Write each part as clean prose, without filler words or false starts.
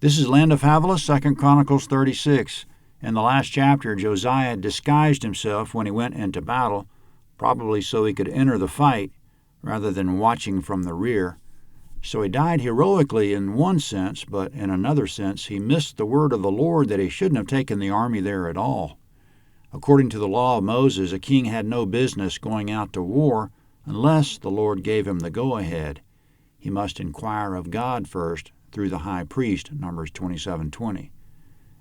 This is Land of Havilah, 2 Chronicles 36. In the last chapter, Josiah disguised himself when he went into battle, probably so he could enter the fight rather than watching from the rear. So he died heroically in one sense, but in another sense he missed the word of the Lord that he shouldn't have taken the army there at all. According to the law of Moses, a king had no business going out to war unless the Lord gave him the go-ahead. He must inquire of God first through the high priest, Numbers 27:20.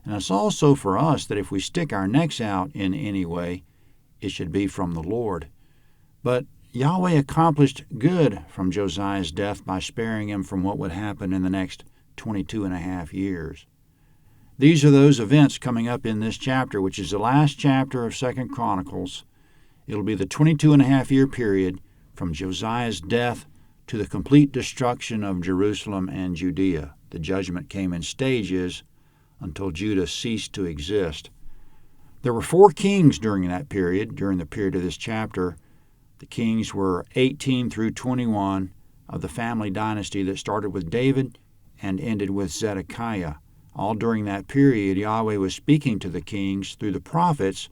And it's also for us that if we stick our necks out in any way, it should be from the Lord. But Yahweh accomplished good from Josiah's death by sparing him from what would happen in the next 22 and a half years. These are those events coming up in this chapter, which is the last chapter of 2 Chronicles. It'll be the 22 and a half year period from Josiah's death to the complete destruction of Jerusalem and Judea. The judgment came in stages until Judah ceased to exist. There were 4 kings during that period, during the period of this chapter. The kings were 18 through 21 of the family dynasty that started with David and ended with Zedekiah. All during that period, Yahweh was speaking to the kings through the prophets,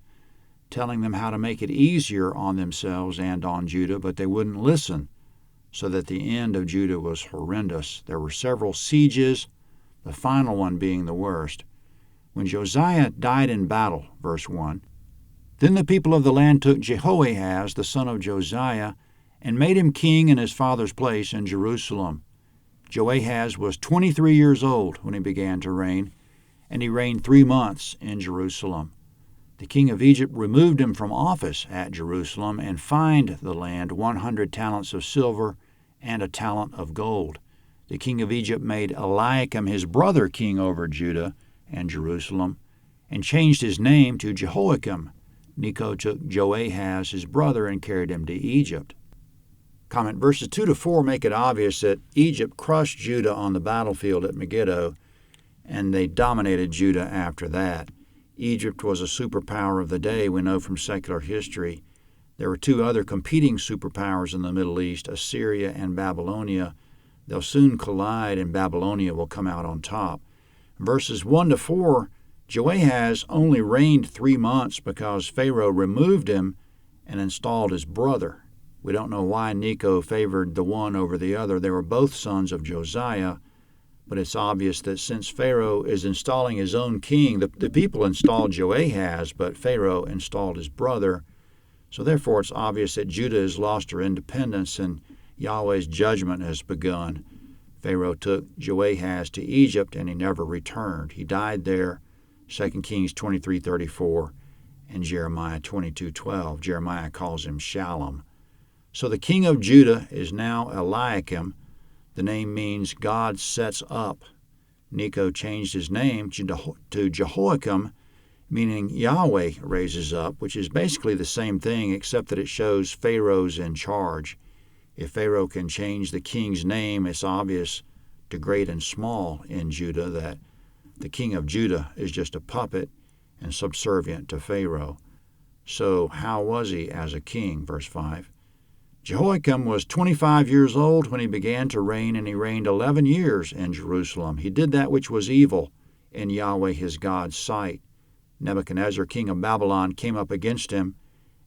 telling them how to make it easier on themselves and on Judah, but they wouldn't listen, so that the end of Judah was horrendous. There were several sieges, the final one being the worst. When Josiah died in battle, verse 1, then the people of the land took Jehoahaz, the son of Josiah, and made him king in his father's place in Jerusalem. Joahaz was 23 years old when he began to reign, and he reigned 3 months in Jerusalem. The king of Egypt removed him from office at Jerusalem and fined the land 100 talents of silver and a talent of gold. The king of Egypt made Eliakim his brother king over Judah and Jerusalem, and changed his name to Jehoiakim. Necho took Joahaz his brother and carried him to Egypt. Comment verses 2 to 4 make it obvious that Egypt crushed Judah on the battlefield at Megiddo, and they dominated Judah after that. Egypt was a superpower of the day, we know from secular history. There were 2 other competing superpowers in the Middle East, Assyria and Babylonia. They'll soon collide, and Babylonia will come out on top. Verses 1 to 4, Joahaz only reigned 3 months because Pharaoh removed him and installed his brother. We don't know why Necho favored the one over the other. They were both sons of Josiah, but it's obvious that since Pharaoh is installing his own king, the people installed Joahaz, but Pharaoh installed his brother. So therefore it's obvious that Judah has lost her independence and Yahweh's judgment has begun. Pharaoh took Joahaz to Egypt and he never returned. He died there, 2 Kings 23:34 and Jeremiah 22:12. Jeremiah calls him Shallum. So the king of Judah is now Eliakim. The name means God sets up. Necho changed his name to Jehoiakim, meaning Yahweh raises up, which is basically the same thing except that it shows Pharaoh's in charge. If Pharaoh can change the king's name, it's obvious to great and small in Judah that the king of Judah is just a puppet and subservient to Pharaoh. So how was he as a king? Verse 5. Jehoiakim was 25 years old when he began to reign, and he reigned 11 years in Jerusalem. He did that which was evil in Yahweh his God's sight. Nebuchadnezzar, king of Babylon, came up against him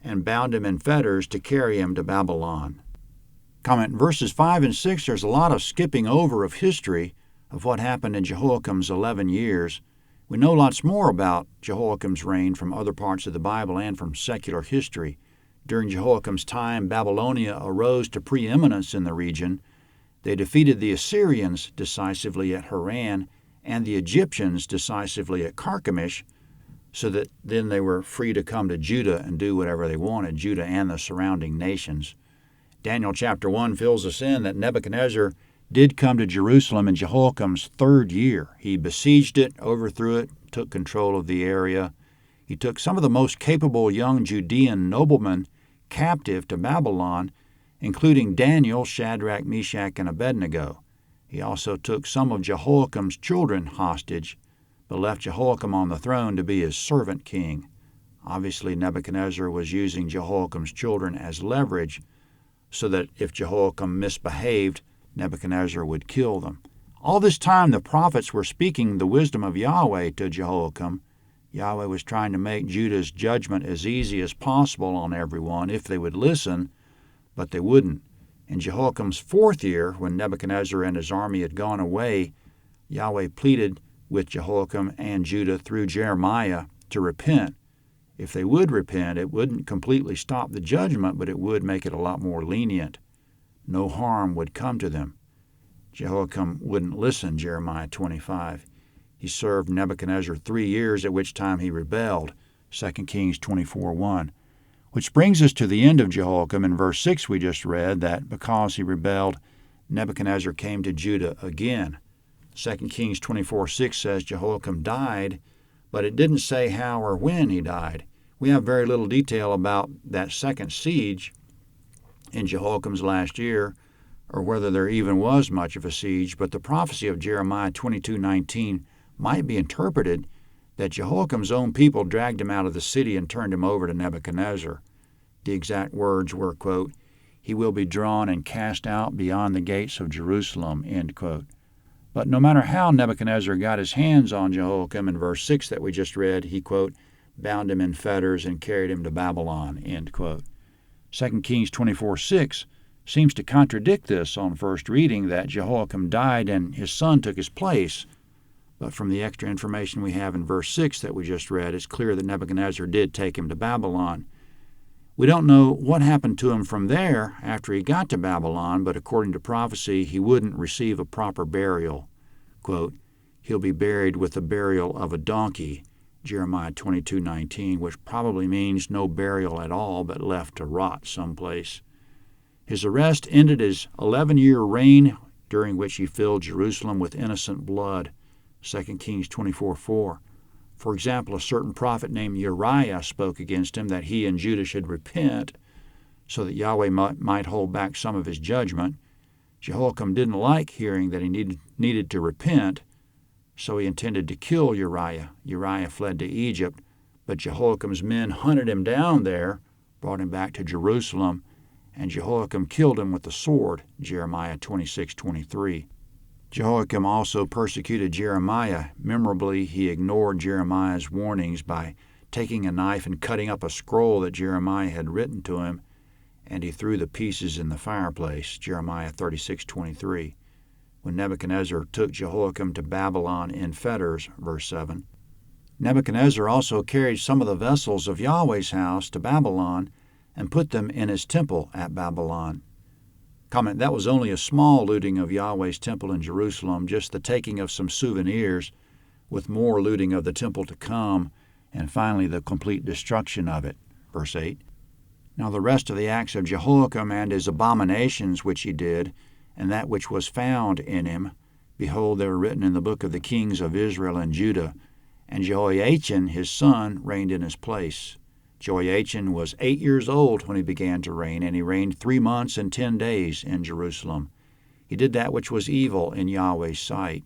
and bound him in fetters to carry him to Babylon. Comment in verses 5 and 6, there's a lot of skipping over of history of what happened in Jehoiakim's 11 years. We know lots more about Jehoiakim's reign from other parts of the Bible and from secular history. During Jehoiakim's time, Babylonia arose to preeminence in the region. They defeated the Assyrians decisively at Haran and the Egyptians decisively at Carchemish, so that then they were free to come to Judah and do whatever they wanted, Judah and the surrounding nations. Daniel chapter 1 fills us in that Nebuchadnezzar did come to Jerusalem in Jehoiakim's 3rd year. He besieged it, overthrew it, took control of the area. He took some of the most capable young Judean noblemen captive to Babylon, including Daniel, Shadrach, Meshach, and Abednego. He also took some of Jehoiakim's children hostage, but left Jehoiakim on the throne to be his servant king. Obviously, Nebuchadnezzar was using Jehoiakim's children as leverage so that if Jehoiakim misbehaved, Nebuchadnezzar would kill them. All this time the prophets were speaking the wisdom of Yahweh to Jehoiakim. Yahweh was trying to make Judah's judgment as easy as possible on everyone if they would listen, but they wouldn't. In Jehoiakim's 4th year, when Nebuchadnezzar and his army had gone away, Yahweh pleaded with Jehoiakim and Judah through Jeremiah to repent. If they would repent, it wouldn't completely stop the judgment, but it would make it a lot more lenient. No harm would come to them. Jehoiakim wouldn't listen, Jeremiah 25. He served Nebuchadnezzar 3 years, at which time he rebelled, 2 Kings 24:1. Which brings us to the end of Jehoiakim in verse 6 we just read, that because he rebelled, Nebuchadnezzar came to Judah again. 2 Kings 24:6 says Jehoiakim died, but it didn't say how or when he died. We have very little detail about that second siege in Jehoiakim's last year, or whether there even was much of a siege, but the prophecy of Jeremiah 22:19 might be interpreted that Jehoiakim's own people dragged him out of the city and turned him over to Nebuchadnezzar. The exact words were, quote, "He will be drawn and cast out beyond the gates of Jerusalem," end quote. But no matter how Nebuchadnezzar got his hands on Jehoiakim in verse 6 that we just read, he, quote, bound him in fetters and carried him to Babylon, end quote. 2 Kings 24:6 seems to contradict this on first reading, that Jehoiakim died and his son took his place. But from the extra information we have in verse 6 that we just read, it's clear that Nebuchadnezzar did take him to Babylon. We don't know what happened to him from there after he got to Babylon, but according to prophecy, he wouldn't receive a proper burial. Quote, "He'll be buried with the burial of a donkey," Jeremiah 22:19, which probably means no burial at all, but left to rot someplace. His arrest ended his 11-year reign, during which he filled Jerusalem with innocent blood, 2 Kings 24:4. For example, a certain prophet named Uriah spoke against him that he and Judah should repent so that Yahweh might hold back some of his judgment. Jehoiakim didn't like hearing that he needed to repent, so he intended to kill Uriah. Uriah fled to Egypt, but Jehoiakim's men hunted him down there, brought him back to Jerusalem, and Jehoiakim killed him with the sword, Jeremiah 26:23. Jehoiakim also persecuted Jeremiah. Memorably, he ignored Jeremiah's warnings by taking a knife and cutting up a scroll that Jeremiah had written to him, and he threw the pieces in the fireplace, Jeremiah 36:23. When Nebuchadnezzar took Jehoiakim to Babylon in fetters, verse 7. Nebuchadnezzar also carried some of the vessels of Yahweh's house to Babylon and put them in his temple at Babylon. Comment, that was only a small looting of Yahweh's temple in Jerusalem, just the taking of some souvenirs, with more looting of the temple to come, and finally the complete destruction of it. Verse 8. Now the rest of the acts of Jehoiakim and his abominations which he did, and that which was found in him, behold, they were written in the book of the kings of Israel and Judah. And Jehoiachin his son reigned in his place. Jehoiachin was 8 years old when he began to reign, and he reigned 3 months and 10 days in Jerusalem. He did that which was evil in Yahweh's sight.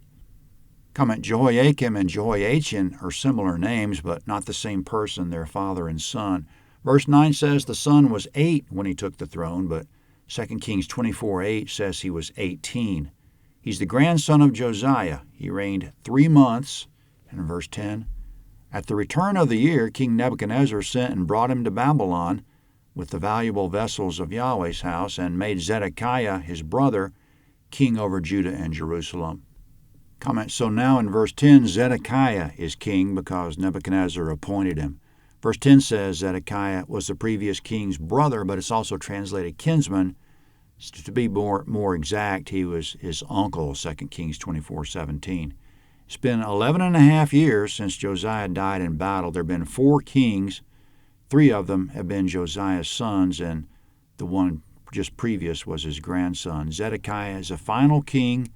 Comment, Jehoiakim and Jehoiachin are similar names, but not the same person, their father and son. Verse 9 says the son was 8 when he took the throne, but 2 Kings 24:8 says he was 18. He's the grandson of Josiah. He reigned 3 months, and in verse 10, at the return of the year, King Nebuchadnezzar sent and brought him to Babylon with the valuable vessels of Yahweh's house, and made Zedekiah, his brother, king over Judah and Jerusalem. Comment, so now in verse 10, Zedekiah is king because Nebuchadnezzar appointed him. Verse 10 says Zedekiah was the previous king's brother, but it's also translated kinsman. To be more exact, he was his uncle, 2 Kings 24:17. It's been 11 and a half years since Josiah died in battle. There have been 4 kings. 3 of them have been Josiah's sons, and the one just previous was his grandson. Zedekiah is a final king.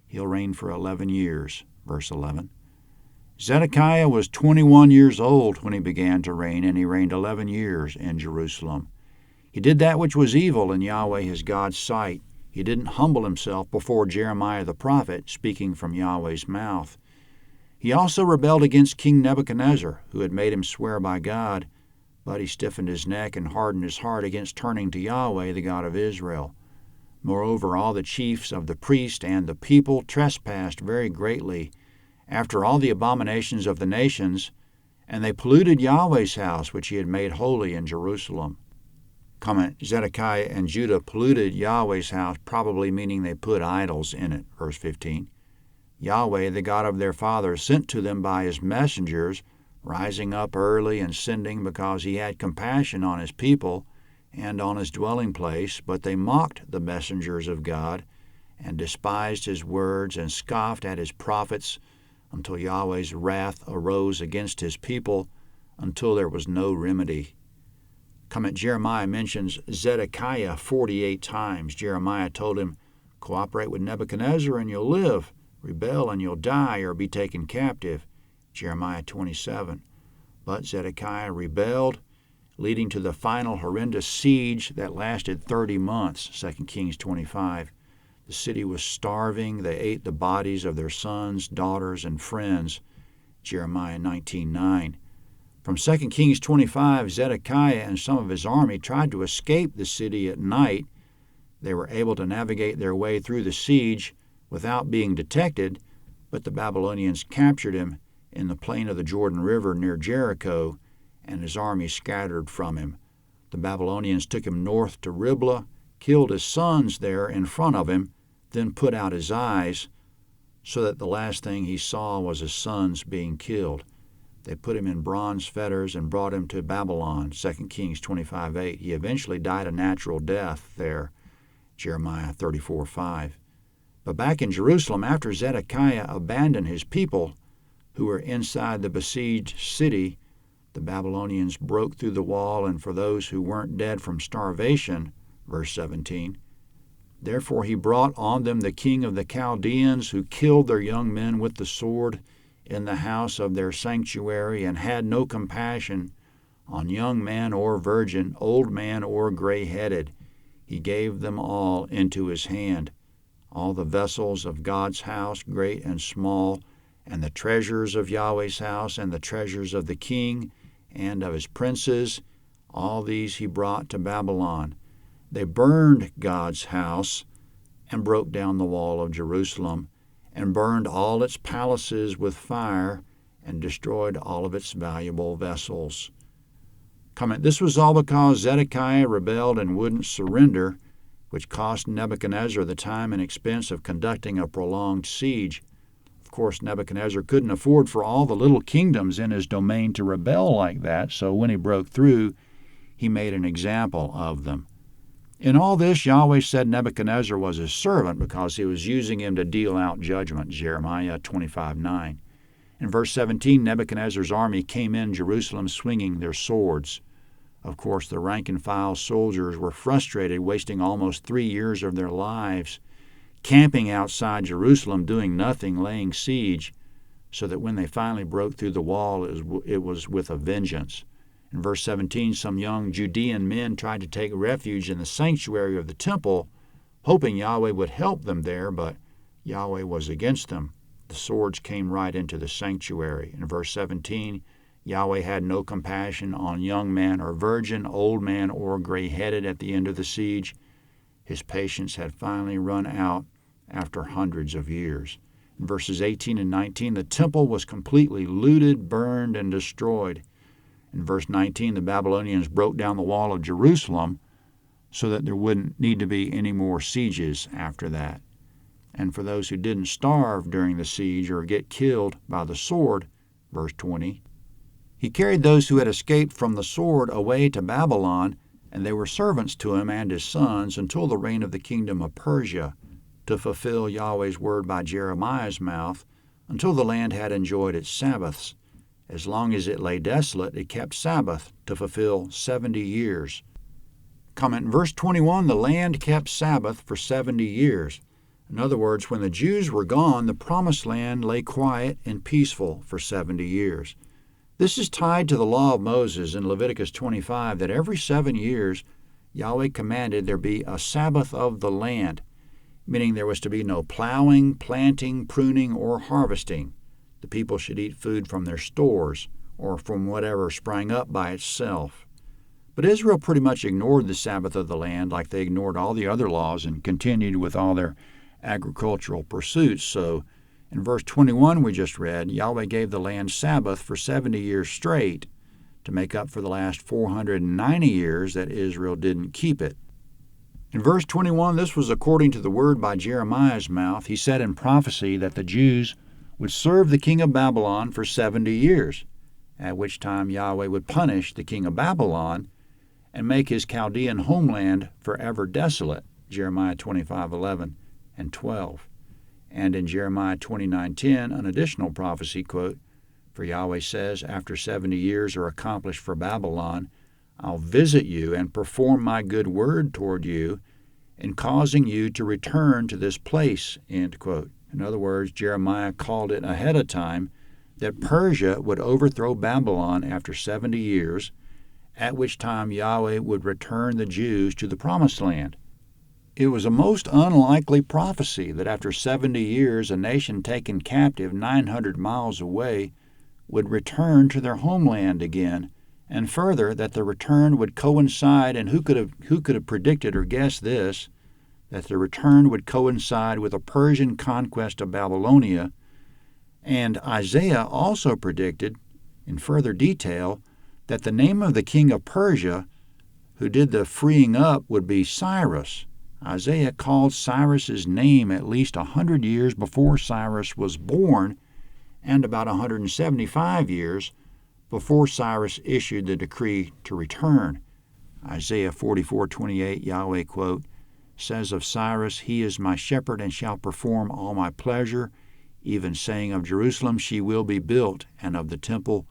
He'll reign for 11 years. Verse 11. Zedekiah was 21 years old when he began to reign, and he reigned 11 years in Jerusalem. He did that which was evil in Yahweh his God's sight. He didn't humble himself before Jeremiah the prophet, speaking from Yahweh's mouth. He also rebelled against King Nebuchadnezzar, who had made him swear by God, but he stiffened his neck and hardened his heart against turning to Yahweh, the God of Israel. Moreover, all the chiefs of the priests and the people trespassed very greatly after all the abominations of the nations, and they polluted Yahweh's house, which he had made holy in Jerusalem. Comment, Zedekiah and Judah polluted Yahweh's house, probably meaning they put idols in it. Verse 15. Yahweh, the God of their fathers, sent to them by his messengers, rising up early and sending because he had compassion on his people and on his dwelling place, but they mocked the messengers of God and despised his words and scoffed at his prophets until Yahweh's wrath arose against his people until there was no remedy. Comment, Jeremiah mentions Zedekiah 48 times. Jeremiah told him, cooperate with Nebuchadnezzar and you'll live. Rebel and you'll die or be taken captive. Jeremiah 27. But Zedekiah rebelled, leading to the final horrendous siege that lasted 30 months, 2 Kings 25. The city was starving. They ate the bodies of their sons, daughters, and friends, Jeremiah 19:9. From 2 Kings 25, Zedekiah and some of his army tried to escape the city at night. They were able to navigate their way through the siege without being detected, but the Babylonians captured him in the plain of the Jordan River near Jericho, and his army scattered from him. The Babylonians took him north to Riblah, killed his sons there in front of him, then put out his eyes, so that the last thing he saw was his sons being killed. They put him in bronze fetters and brought him to Babylon, 2 Kings 25:8. He eventually died a natural death there, Jeremiah 34:5. But back in Jerusalem, after Zedekiah abandoned his people who were inside the besieged city, the Babylonians broke through the wall, and for those who weren't dead from starvation, verse 17, therefore he brought on them the king of the Chaldeans, who killed their young men with the sword in the house of their sanctuary, and had no compassion on young man or virgin, old man or gray-headed. He gave them all into his hand, all the vessels of God's house, great and small, and the treasures of Yahweh's house, and the treasures of the king and of his princes, all these he brought to Babylon. They burned God's house and broke down the wall of Jerusalem, and burned all its palaces with fire, and destroyed all of its valuable vessels. Comment, this was all because Zedekiah rebelled and wouldn't surrender, which cost Nebuchadnezzar the time and expense of conducting a prolonged siege. Of course, Nebuchadnezzar couldn't afford for all the little kingdoms in his domain to rebel like that, so when he broke through, he made an example of them. In all this, Yahweh said Nebuchadnezzar was his servant because he was using him to deal out judgment, Jeremiah 25:9. In verse 17, Nebuchadnezzar's army came in Jerusalem swinging their swords. Of course, the rank-and-file soldiers were frustrated, wasting almost 3 years of their lives camping outside Jerusalem, doing nothing, laying siege, so that when they finally broke through the wall, it was with a vengeance. In verse 17, some young Judean men tried to take refuge in the sanctuary of the temple, hoping Yahweh would help them there, but Yahweh was against them. The swords came right into the sanctuary. In verse 17, Yahweh had no compassion on young man or virgin, old man or gray-headed at the end of the siege. His patience had finally run out after hundreds of years. In verses 18 and 19, the temple was completely looted, burned, and destroyed. In verse 19, the Babylonians broke down the wall of Jerusalem so that there wouldn't need to be any more sieges after that. And for those who didn't starve during the siege or get killed by the sword, verse 20, he carried those who had escaped from the sword away to Babylon, and they were servants to him and his sons until the reign of the kingdom of Persia, to fulfill Yahweh's word by Jeremiah's mouth, until the land had enjoyed its Sabbaths. As long as it lay desolate, it kept Sabbath to fulfill 70 years. Comment in verse 21, the land kept Sabbath for 70 years. In other words, when the Jews were gone, the promised land lay quiet and peaceful for 70 years. This is tied to the law of Moses in Leviticus 25 that every 7 years Yahweh commanded there be a Sabbath of the land, meaning there was to be no plowing, planting, pruning, or harvesting. The people should eat food from their stores or from whatever sprang up by itself. But Israel pretty much ignored the Sabbath of the land like they ignored all the other laws and continued with all their agricultural pursuits. So in verse 21 we just read, Yahweh gave the land Sabbath for 70 years straight to make up for the last 490 years that Israel didn't keep it. In verse 21, this was according to the word by Jeremiah's mouth. He said in prophecy that the Jews would serve the king of Babylon for 70 years, at which time Yahweh would punish the king of Babylon and make his Chaldean homeland forever desolate, Jeremiah 25:11 and 12. And in Jeremiah 29:10, an additional prophecy, quote, "For Yahweh says, after 70 years are accomplished for Babylon, I'll visit you and perform my good word toward you in causing you to return to this place," end quote. In other words, Jeremiah called it ahead of time that Persia would overthrow Babylon after 70 years, at which time Yahweh would return the Jews to the Promised Land. It was a most unlikely prophecy that after 70 years a nation taken captive 900 miles away would return to their homeland again, and further that the return would coincide, and who could have predicted or guessed this, that the return would coincide with a Persian conquest of Babylonia. And Isaiah also predicted, in further detail, that the name of the king of Persia who did the freeing up would be Cyrus. Isaiah called Cyrus's name at least 100 years before Cyrus was born, and about 175 years before Cyrus issued the decree to return. Isaiah 44:28, Yahweh, quote, says of Cyrus, "He is my shepherd and shall perform all my pleasure," even saying of Jerusalem, "She will be built," and of the temple,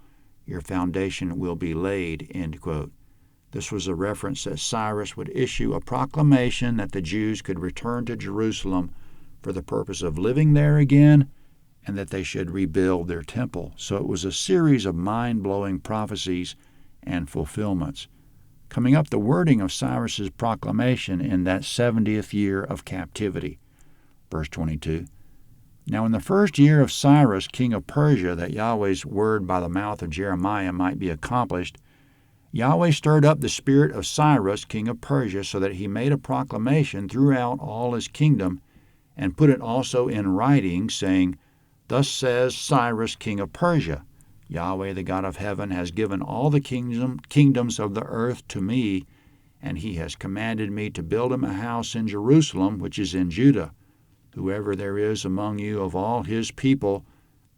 "Your foundation will be laid," end quote. This was a reference that Cyrus would issue a proclamation that the Jews could return to Jerusalem for the purpose of living there again, and that they should rebuild their temple. So it was a series of mind-blowing prophecies and fulfillments. Coming up, the wording of Cyrus's proclamation in that 70th year of captivity. Verse 22. Now in the first year of Cyrus, king of Persia, that Yahweh's word by the mouth of Jeremiah might be accomplished, Yahweh stirred up the spirit of Cyrus, king of Persia, so that he made a proclamation throughout all his kingdom, and put it also in writing, saying, "Thus says Cyrus, king of Persia, Yahweh, the God of heaven, has given all the kingdoms of the earth to me, and he has commanded me to build him a house in Jerusalem, which is in Judah. Whoever there is among you of all his people,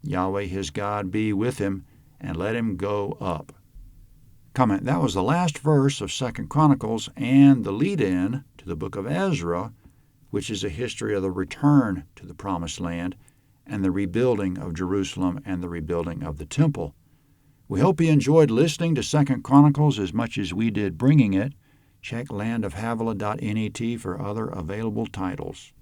Yahweh his God be with him, and let him go up." Comment, that was the last verse of 2 Chronicles and the lead-in to the book of Ezra, which is a history of the return to the Promised Land and the rebuilding of Jerusalem and the rebuilding of the temple. We hope you enjoyed listening to 2 Chronicles as much as we did bringing it. Check landofhavilah.net for other available titles.